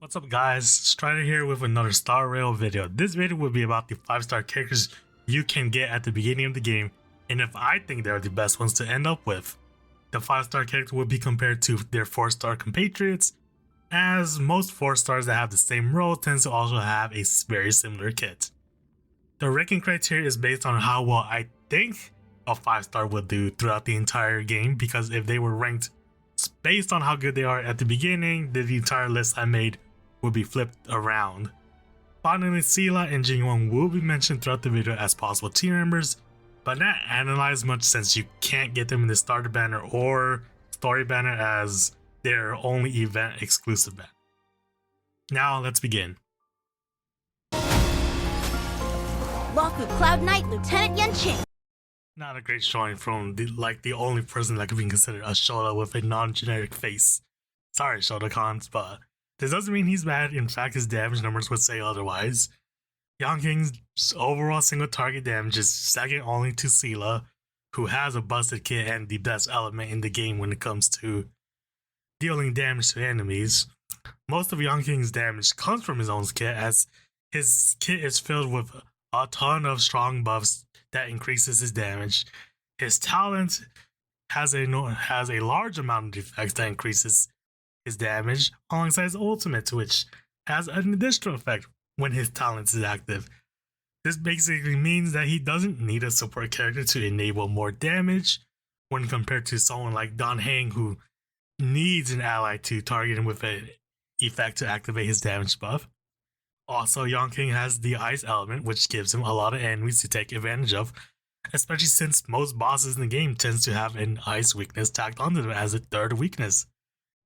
What's up guys, Strider here with another Star Rail video. This video will be about the 5-star characters you can get at the beginning of the game, and if I think they're the best ones to end up with. The 5-star character will be compared to their 4-star compatriots, as most 4-stars that have the same role tends to also have a very similar kit. The ranking criteria is based on how well I think a 5-star will do throughout the entire game, because if they were ranked based on how good they are at the beginning, then the entire list I made will be flipped around. Finally, RYLADT and Yanqing will be mentioned throughout the video as possible team members, but not analyzed much since you can't get them in the starter banner or story banner as they're only event exclusive banner. Now let's begin. Lawful Cloud Knight Lieutenant Yanqing. Not a great showing from the only person that could be considered a Shoda with a non-generic face. Sorry Shoda cons, but this doesn't mean he's bad. In fact, his damage numbers would say otherwise. Yanqing's overall single target damage is second only to RYLADT, who has a busted kit and the best element in the game when it comes to dealing damage to enemies. Most of Yanqing's damage comes from his own kit, as his kit is filled with a ton of strong buffs that increases his damage. His talent has a large amount of defects that increases his damage, alongside his ultimate, which has an additional effect when his talent is active. This basically means that he doesn't need a support character to enable more damage when compared to someone like Yanqing, who needs an ally to target him with an effect to activate his damage buff. Also, Yanqing has the ice element, which gives him a lot of enemies to take advantage of, especially since most bosses in the game tends to have an ice weakness tacked onto them as a third weakness,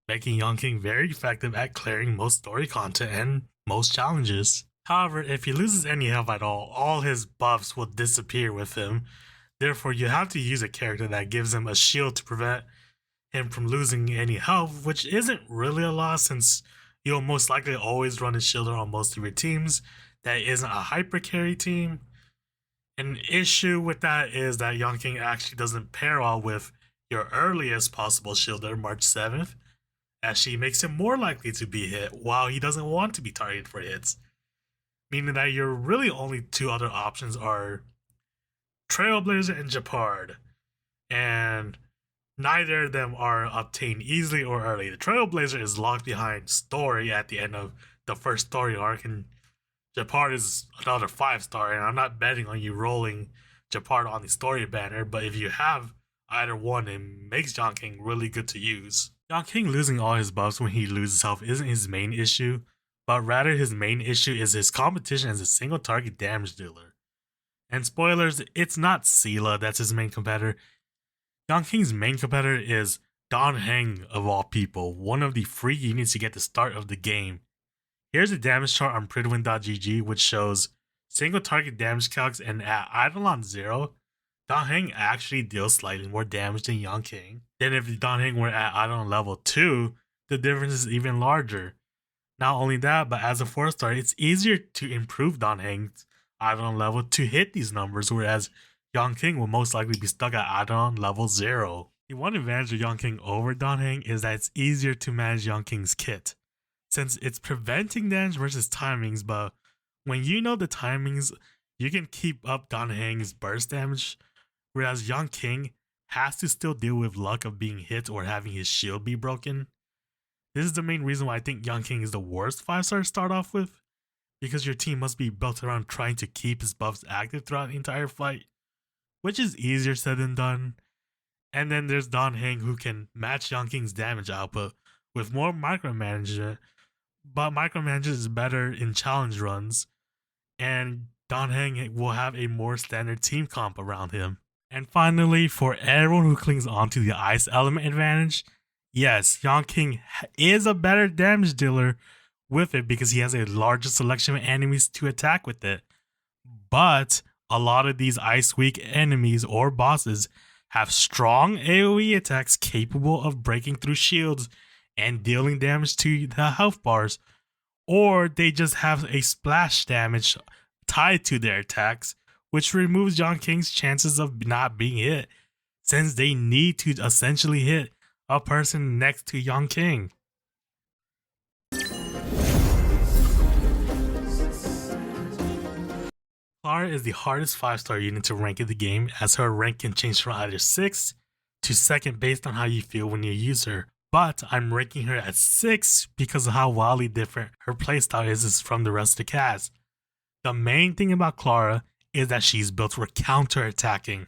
making Yanqing very effective at clearing most story content and most challenges. However, if he loses any health at all his buffs will disappear with him. Therefore, you have to use a character that gives him a shield to prevent him from losing any health, which isn't really a lot since you'll most likely always run a shielder on most of your teams that isn't a hyper carry team. An issue with that is that Yanqing actually doesn't pair well with your earliest possible shielder, March 7th, as she makes him more likely to be hit while he doesn't want to be targeted for hits. Meaning that your really only two other options are Trailblazer and Japard, and neither of them are obtained easily or early. The Trailblazer is locked behind story at the end of the first story arc, and Japard is another 5-star, and I'm not betting on you rolling Japard on the story banner, but if you have either one, it makes Yanqing really good to use. Yanqing losing all his buffs when he loses health isn't his main issue, but rather his main issue is his competition as a single target damage dealer. And spoilers, it's not RYLADT that's his main competitor. Yanqing's main competitor is Yanqing of all people, one of the free units you get at the start of the game. Here's a damage chart on Pridwin.gg which shows single target damage calcs, and at Eidolon 0, Yanqing actually deals slightly more damage than Yanqing. Then if Yanqing were at Eidolon level 2, the difference is even larger. Not only that, but as a 4-star, it's easier to improve Yanqing's Eidolon level to hit these numbers, whereas Yanqing will most likely be stuck at Eidolon level 0. The one advantage of Yanqing over Yanqing is that it's easier to manage Yanqing's kit, since it's preventing damage versus timings, but when you know the timings, you can keep up Yanqing's burst damage, whereas Yanqing has to still deal with luck of being hit or having his shield be broken. This is the main reason why I think Yanqing is the worst 5-star to start off with, because your team must be built around trying to keep his buffs active throughout the entire fight, which is easier said than done. And then there's Yanqing, who can match Yanqing's damage output with more micromanagement, but micromanagement is better in challenge runs, and Yanqing will have a more standard team comp around him. And finally, for everyone who clings onto the ice element advantage, yes, Yanqing is a better damage dealer with it because he has a larger selection of enemies to attack with it. But a lot of these ice weak enemies or bosses have strong AoE attacks capable of breaking through shields and dealing damage to the health bars, or they just have a splash damage tied to their attacks, which removes Yanqing's chances of not being hit, since they need to essentially hit a person next to Yanqing. Clara is the hardest 5-star unit to rank in the game, as her rank can change from either 6 to 2nd based on how you feel when you use her. But I'm ranking her at 6 because of how wildly different her playstyle is from the rest of the cast. The main thing about Clara is that she's built for counter-attacking.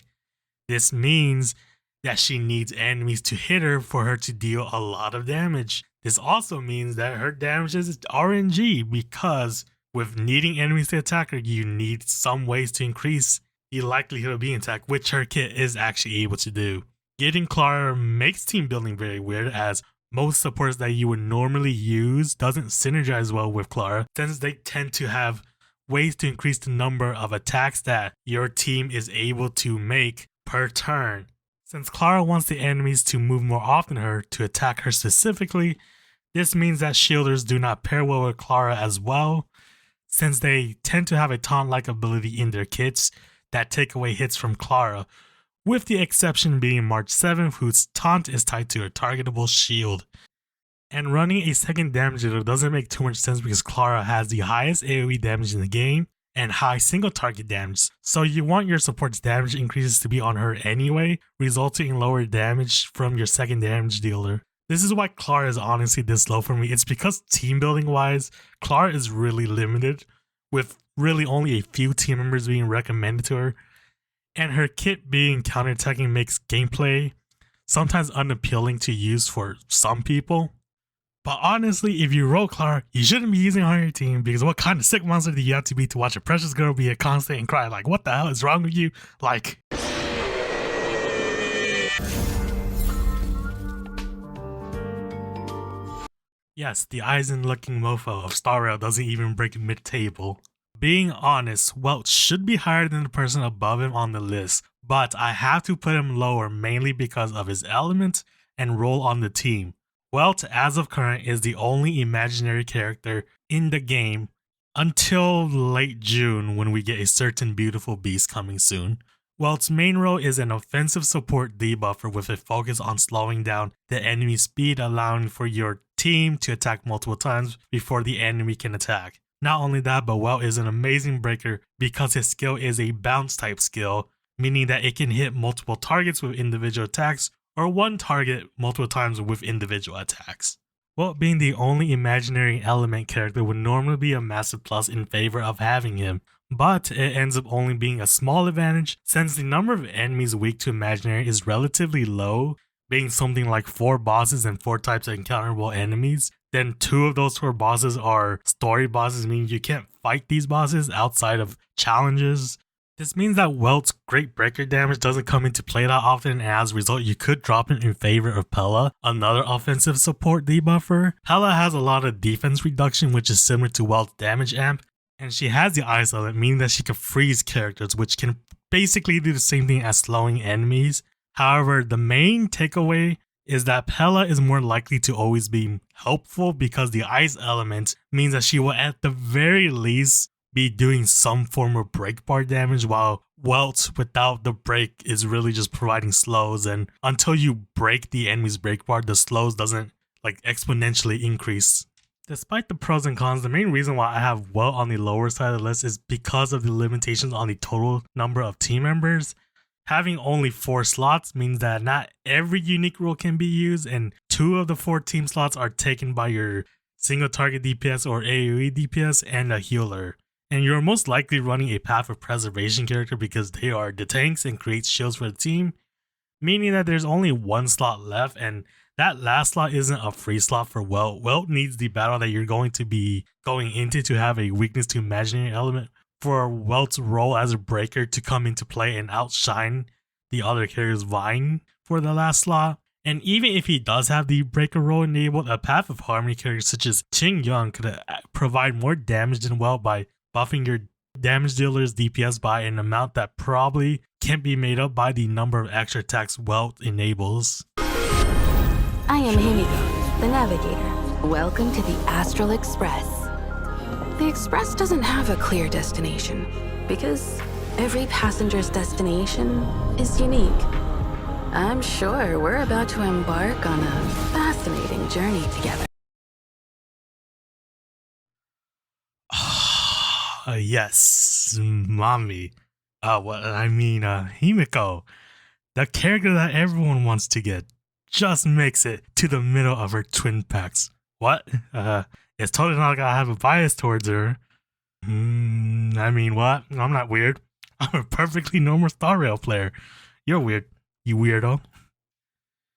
This means that she needs enemies to hit her for her to deal a lot of damage. This also means that her damage is RNG, because with needing enemies to attack her, you need some ways to increase the likelihood of being attacked, which her kit is actually able to do. Getting Clara makes team building very weird, as most supports that you would normally use doesn't synergize well with Clara, since they tend to have ways to increase the number of attacks that your team is able to make per turn. Since Clara wants the enemies to move more often her to attack her specifically, this means that shielders do not pair well with Clara as well, since they tend to have a taunt-like ability in their kits that take away hits from Clara, with the exception being March 7th, whose taunt is tied to a targetable shield. And running a second damage dealer doesn't make too much sense because Clara has the highest AoE damage in the game and high single target damage, so you want your support's damage increases to be on her anyway, resulting in lower damage from your second damage dealer. This is why Clara is honestly this low for me. It's because team building wise, Clara is really limited, with really only a few team members being recommended to her, and her kit being counterattacking makes gameplay sometimes unappealing to use for some people. But honestly, if you roll Clara, you shouldn't be using her on your team, because what kind of sick monster do you have to be to watch a precious girl be a constant and cry like, what the hell is wrong with you? Like... Yes, the Eisen-looking mofo of Star Rail doesn't even break mid-table. Being honest, Welch should be higher than the person above him on the list, but I have to put him lower mainly because of his element and role on the team. Welch, as of current, is the only imaginary character in the game until late June, when we get a certain beautiful beast coming soon. Welch's main role is an offensive support debuffer with a focus on slowing down the enemy's speed, allowing for your team to attack multiple times before the enemy can attack. Not only that, but Welch is an amazing breaker because his skill is a bounce type skill, meaning that it can hit multiple targets with individual attacks or one target multiple times with individual attacks. Welch being the only imaginary element character would normally be a massive plus in favor of having him, but it ends up only being a small advantage since the number of enemies weak to imaginary is relatively low, being something like 4 bosses and 4 types of encounterable enemies. Then 2 of those 4 bosses are story bosses, meaning you can't fight these bosses outside of challenges. This means that Welch's great breaker damage doesn't come into play that often, and as a result you could drop him in favor of Pella, another offensive support debuffer. Pella has a lot of defense reduction, which is similar to Welch's damage amp, and she has the ice element, meaning that she can freeze characters, which can basically do the same thing as slowing enemies. However, the main takeaway is that Pella is more likely to always be helpful because the ice element means that she will at the very least be doing some form of break bar damage, while Welch without the break is really just providing slows, and until you break the enemy's break bar, the slows doesn't like exponentially increase. Despite the pros and cons, the main reason why I have Welch on the lower side of the list is because of the limitations on the total number of team members. Having only 4 slots means that not every unique role can be used, and 2 of the 4 team slots are taken by your single target DPS or AoE DPS and a healer. And you're most likely running a Path of Preservation character because they are the tanks and create shields for the team, meaning that there's only 1 slot left, and that last slot isn't a free slot for Welch. Welch needs the battle that you're going to be going into to have a weakness to imaginary element for Welch's role as a breaker to come into play and outshine the other characters vying for the last slot. And even if he does have the breaker role enabled, a Path of Harmony character such as Qing could provide more damage than Welch by buffing your damage dealer's DPS by an amount that probably can't be made up by the number of extra attacks Welch enables. I am Himeko, the navigator. Welcome to the Astral Express. The Express doesn't have a clear destination, because every passenger's destination is unique. I'm sure we're about to embark on a fascinating journey together. Yes, mommy. Himeko. The character that everyone wants to get just makes it to the middle of her twin packs. What? It's totally not like I have a bias towards her. What? I'm not weird. I'm a perfectly normal Star Rail player. You're weird, you weirdo.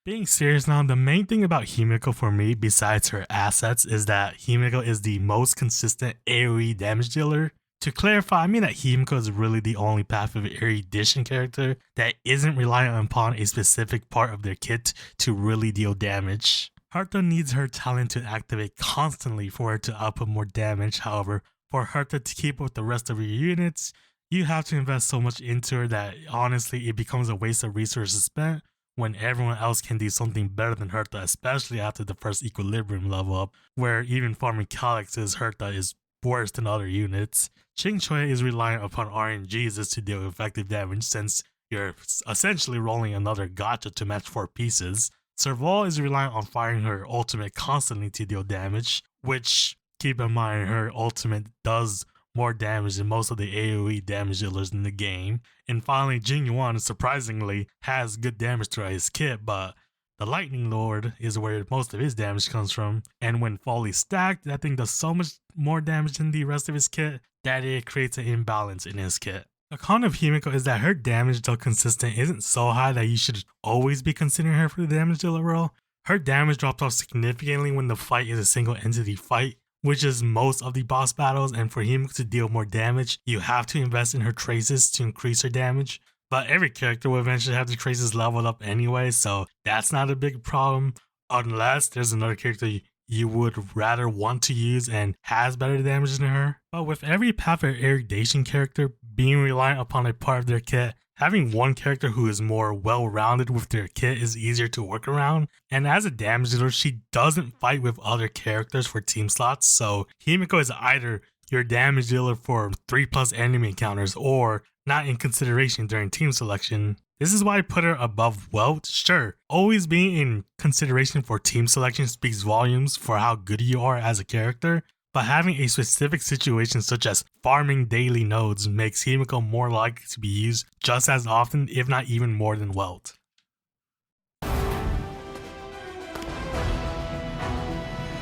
Being serious now, the main thing about Himeko for me, besides her assets, is that Himeko is the most consistent AoE damage dealer. To clarify, I mean that Himeko is really the only path of erudition character that isn't reliant upon a specific part of their kit to really deal damage. Herta needs her talent to activate constantly for her to output more damage. However, for Herta to keep up with the rest of your units, you have to invest so much into her that honestly it becomes a waste of resources spent when everyone else can do something better than Herta, especially after the first equilibrium level up, where even farming Calyx's Herta is worse than other units. Qingque is reliant upon RNGs to deal effective damage since you're essentially rolling another gacha to match 4 pieces. Serval is reliant on firing her ultimate constantly to deal damage, which, keep in mind, her ultimate does more damage than most of the AoE damage dealers in the game. And finally, Jing Yuan surprisingly has good damage throughout his kit, but the Lightning Lord is where most of his damage comes from, and when fully stacked, that thing does so much more damage than the rest of his kit that it creates an imbalance in his kit. The con of Himeko is that her damage, though consistent, isn't so high that you should always be considering her for the damage dealer role. Her damage drops off significantly when the fight is a single entity fight, which is most of the boss battles, and for Himeko to deal more damage, you have to invest in her traces to increase her damage. But every character will eventually have the traces leveled up anyway, so that's not a big problem, unless there's another character you would rather want to use and has better damage than her. But with every path or erudition character being reliant upon a part of their kit, having one character who is more well-rounded with their kit is easier to work around, and as a damage dealer, she doesn't fight with other characters for team slots, so Himeko is either your damage dealer for 3+ enemy encounters or not in consideration during team selection. This is why I put her above WELT. Sure, always being in consideration for team selection speaks volumes for how good you are as a character, but having a specific situation such as farming daily nodes makes Himeko more likely to be used just as often, if not even more than WELT.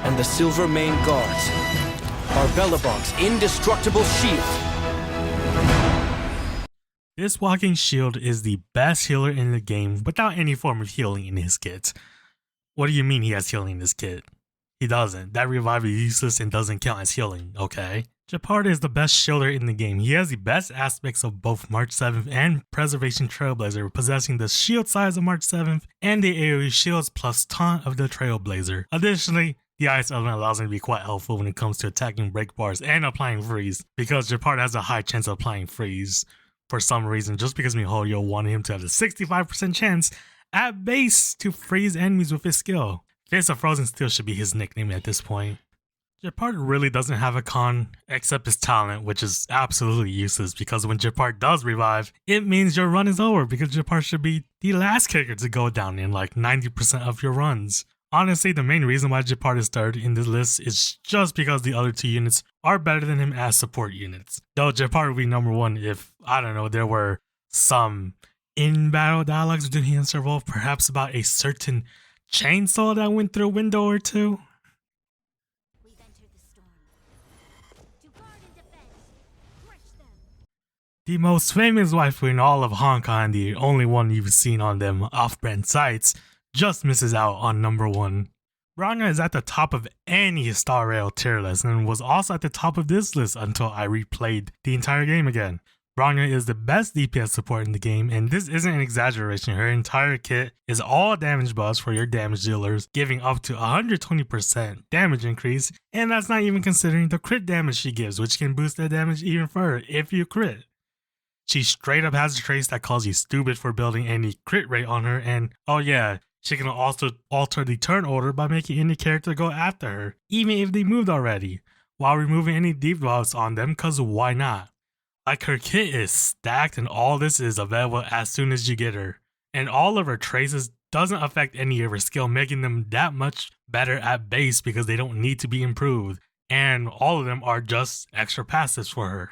And the Silver Mane Guards are Bellabong's indestructible shield. This walking shield is the best healer in the game without any form of healing in his kit. What do you mean he has healing in his kit? He doesn't. That revive is useless and doesn't count as healing, okay? Gepard is the best shielder in the game. He has the best aspects of both March 7th and Preservation Trailblazer, possessing the shield size of March 7th and the AoE shields plus taunt of the Trailblazer. Additionally, the ice element allows him to be quite helpful when it comes to attacking break bars and applying freeze, because Gepard has a high chance of applying freeze. For some reason, just because MiHoYo wanted him to have a 65% chance at base to freeze enemies with his skill. Fist of Frozen Steel should be his nickname at this point. Gepard really doesn't have a con, except his talent, which is absolutely useless because when Gepard does revive, it means your run is over because Gepard should be the last character to go down in like 90% of your runs. Honestly, the main reason why Gepard is third in this list is just because the other 2 units are better than him as support units. Though Gepard would be number 1 if, I don't know, there were some in-battle dialogues between him and Serval, perhaps about a certain chainsaw that went through a window or 2. We've entered the storm. To guard and defend. Crush them. The most famous waifu in all of Hong Kong and the only one you've seen on them off-brand sites just misses out on number 1. Bronya is at the top of any Star Rail tier list and was also at the top of this list until I replayed the entire game again. Bronya is the best DPS support in the game, and this isn't an exaggeration. Her entire kit is all damage buffs for your damage dealers, giving up to 120% damage increase, and that's not even considering the crit damage she gives, which can boost that damage even further if you crit. She straight up has a trace that calls you stupid for building any crit rate on her, and oh yeah, she can also alter the turn order by making any character go after her, even if they moved already, while removing any debuffs on them, cause why not? Like, her kit is stacked and all this is available as soon as you get her, and all of her traces doesn't affect any of her skill, making them that much better at base because they don't need to be improved, and all of them are just extra passives for her.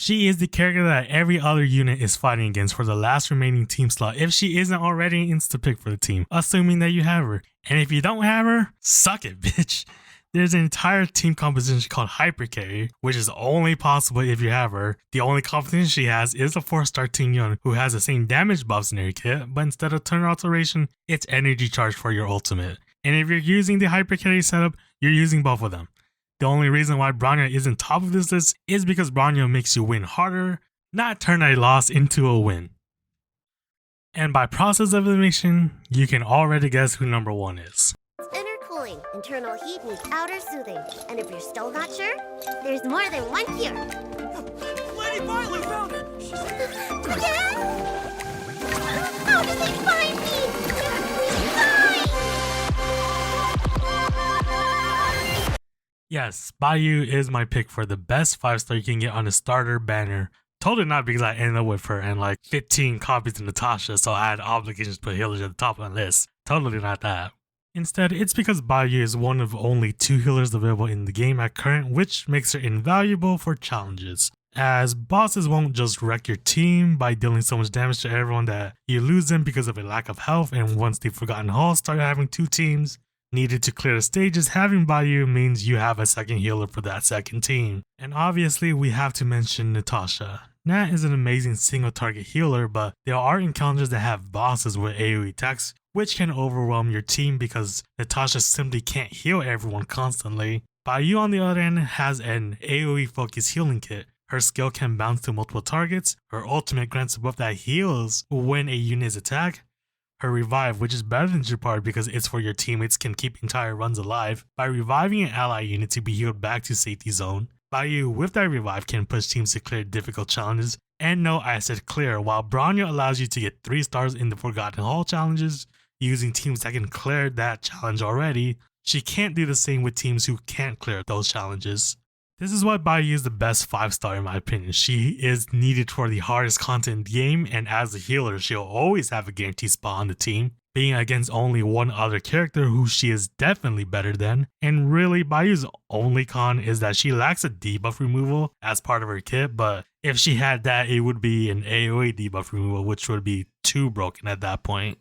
She is the character that every other unit is fighting against for the last remaining team slot if she isn't already an insta-pick for the team, assuming that you have her. And if you don't have her, suck it, bitch. There's an entire team composition called Hyper Carry, which is only possible if you have her. The only competition she has is a 4-star Ting Yun, who has the same damage buffs in her kit, but instead of turn alteration, it's energy charge for your ultimate. And if you're using the Hyper Carry setup, you're using both of them. The only reason why Bronya isn't top of this list is because Bronya makes you win harder, not turn a loss into a win. And by process of elimination, you can already guess who number 1 is. Inner cooling, internal heat meets outer soothing. And if you're still not sure, there's more than one cure. Lady Violet found it! Dad? How did they find me? Please, Yes, Bayou is my pick for the best 5-star you can get on the starter banner. Totally not because I ended up with her and like 15 copies of Natasha, so I had obligations to put healers at the top of the list. Totally not that. Instead, it's because Bayou is one of only 2 healers available in the game at current, which makes her invaluable for challenges. As bosses won't just wreck your team by dealing so much damage to everyone that you lose them because of a lack of health, and once the Forgotten Halls start having 2 teams needed to clear the stages, having Bayou means you have a second healer for that second team. And obviously we have to mention Natasha. Nat is an amazing single target healer, but there are encounters that have bosses with AoE attacks which can overwhelm your team because Natasha simply can't heal everyone constantly. Bayou on the other hand has an AoE focused healing kit. Her skill can bounce to multiple targets, her ultimate grants a buff that heals when a unit is attacked, her revive, which is better than Japar because it's for your teammates, can keep entire runs alive by reviving an ally unit to be healed back to safety zone. Bayou with that revive can push teams to clear difficult challenges, and no, I said clear, while Bronya allows you to get 3 stars in the Forgotten Hall challenges using teams that can clear that challenge already. She can't do the same with teams who can't clear those challenges. This is why Bayou is the best 5-star in my opinion. She is needed for the hardest content in the game, and as a healer, she'll always have a guaranteed spot on the team, being against only one other character who she is definitely better than. And really, Bayou's only con is that she lacks a debuff removal as part of her kit, but if she had that, it would be an AoE debuff removal, which would be too broken at that point.